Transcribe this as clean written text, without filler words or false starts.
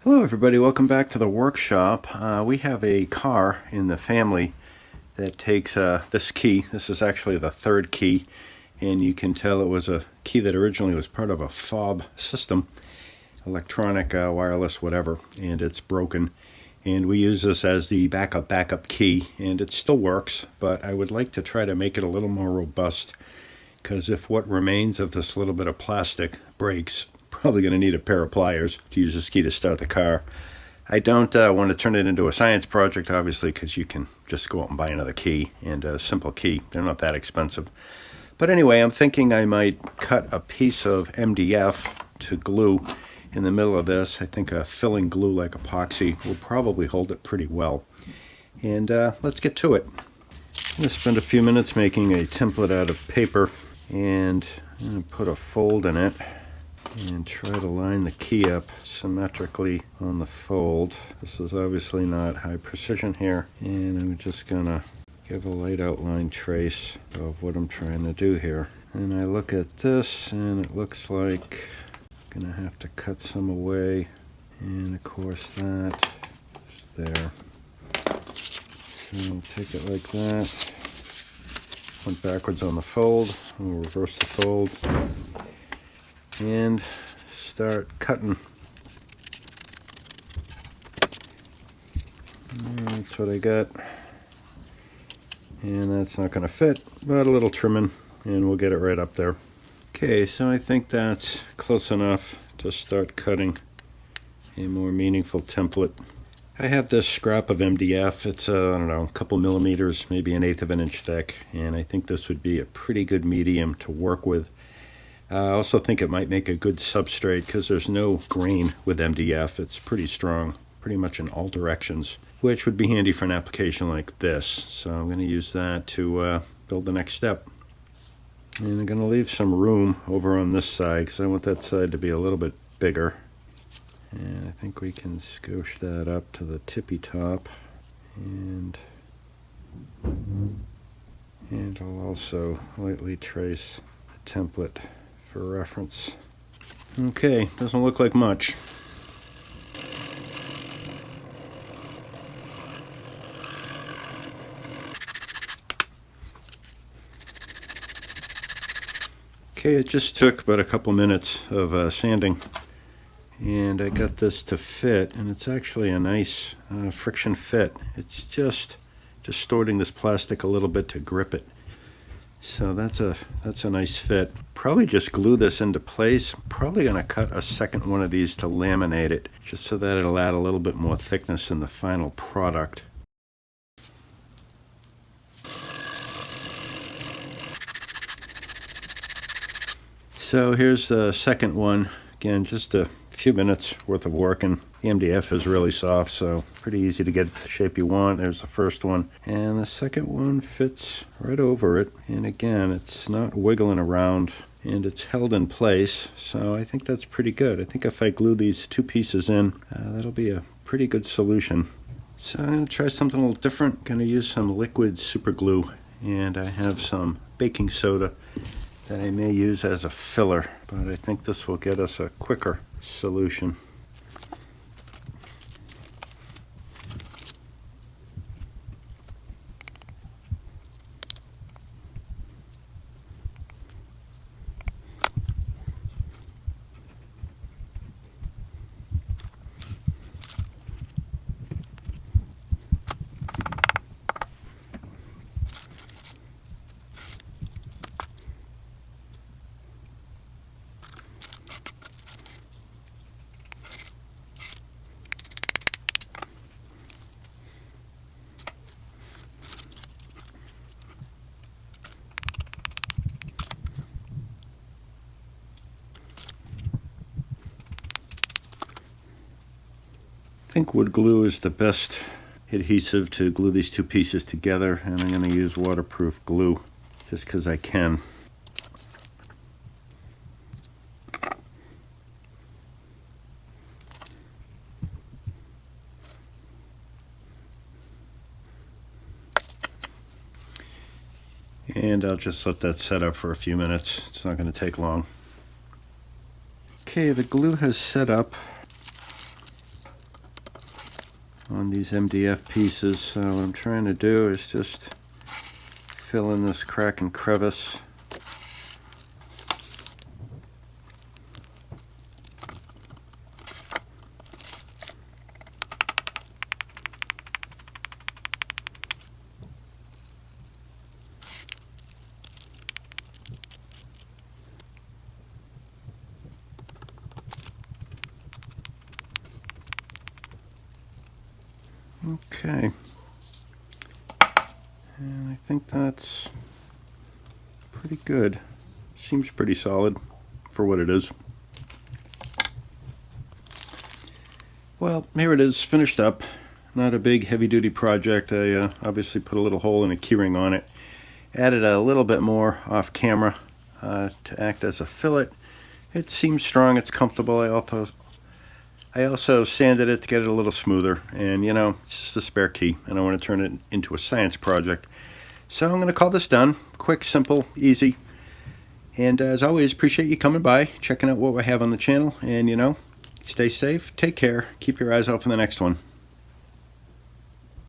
Hello everybody, welcome back to the workshop. We have a car in the family that takes this key. This is actually the third key, and you can tell it was a key that originally was part of a fob system, electronic, wireless, whatever, and it's broken. And we use this as the backup key, and it still works, but I would like to try to make it a little more robust, because if what remains of this little bit of plastic breaks, probably going to need a pair of pliers to use this key to start the car. I don't want to turn it into a science project, obviously, because you can just go out and buy another key, and a simple key. They're not that expensive. But anyway, I'm thinking I might cut a piece of MDF to glue in the middle of this. I think a filling glue like epoxy will probably hold it pretty well. And let's get to it. I'm going to spend a few minutes making a template out of paper, and I'm going to put a fold in it and try to line the key up symmetrically on the fold. This is obviously not high precision here, and I'm just gonna give a light outline trace of what I'm trying to do here. And I look at this and it looks like I'm gonna have to cut some away, and of course that is there. So I'll take it like that. Went backwards on the fold, we'll reverse the fold and start cutting. That's what I got, and that's not going to fit, but a little trimming and we'll get it right up there. Okay, so I think that's close enough to start cutting a more meaningful template. I have this scrap of MDF. It's I don't know, a couple millimeters, maybe 1/8 of an inch thick, and I think this would be a pretty good medium to work with. I also think it might make a good substrate because there's no grain with MDF. It's pretty strong, pretty much in all directions, which would be handy for an application like this. So I'm going to use that to build the next step. And I'm going to leave some room over on this side because I want that side to be a little bit bigger. And I think we can squish that up to the tippy top. And I'll also lightly trace the template for reference. Okay, doesn't look like much. Okay, it just took about a couple minutes of sanding, and I got this to fit, and it's actually a nice friction fit. It's just distorting this plastic a little bit to grip it. So that's a nice fit. Probably just glue this into place. Probably going to cut a second one of these to laminate it, just so that it'll add a little bit more thickness in the final product. So here's the second one. Again, just a few minutes worth of work, and the MDF is really soft, so pretty easy to get it the shape you want. There's the first one, and the second one fits right over it, and again, it's not wiggling around, and it's held in place, so I think that's pretty good. I think if I glue these two pieces in, that'll be a pretty good solution. So I'm going to try something a little different. I'm going to use some liquid super glue, and I have some baking soda that I may use as a filler, but I think this will get us a quicker solution. I think wood glue is the best adhesive to glue these two pieces together, and I'm going to use waterproof glue just because I can. And I'll just let that set up for a few minutes. It's not going to take long. Okay, the glue has set up. on these MDF pieces. So what I'm trying to do is just fill in this crack and crevice. Okay, and I think that's pretty good. Seems pretty solid for what it is. Well, here it is, finished up. Not a big heavy-duty project. I obviously put a little hole and a keyring on it. Added a little bit more off camera to act as a fillet. It seems strong, it's comfortable. I also sanded it to get it a little smoother, and you know, it's just a spare key, and I want to turn it into a science project. So I'm going to call this done. Quick, simple, easy. And as always, appreciate you coming by, checking out what we have on the channel, and you know, stay safe, take care, keep your eyes out for the next one.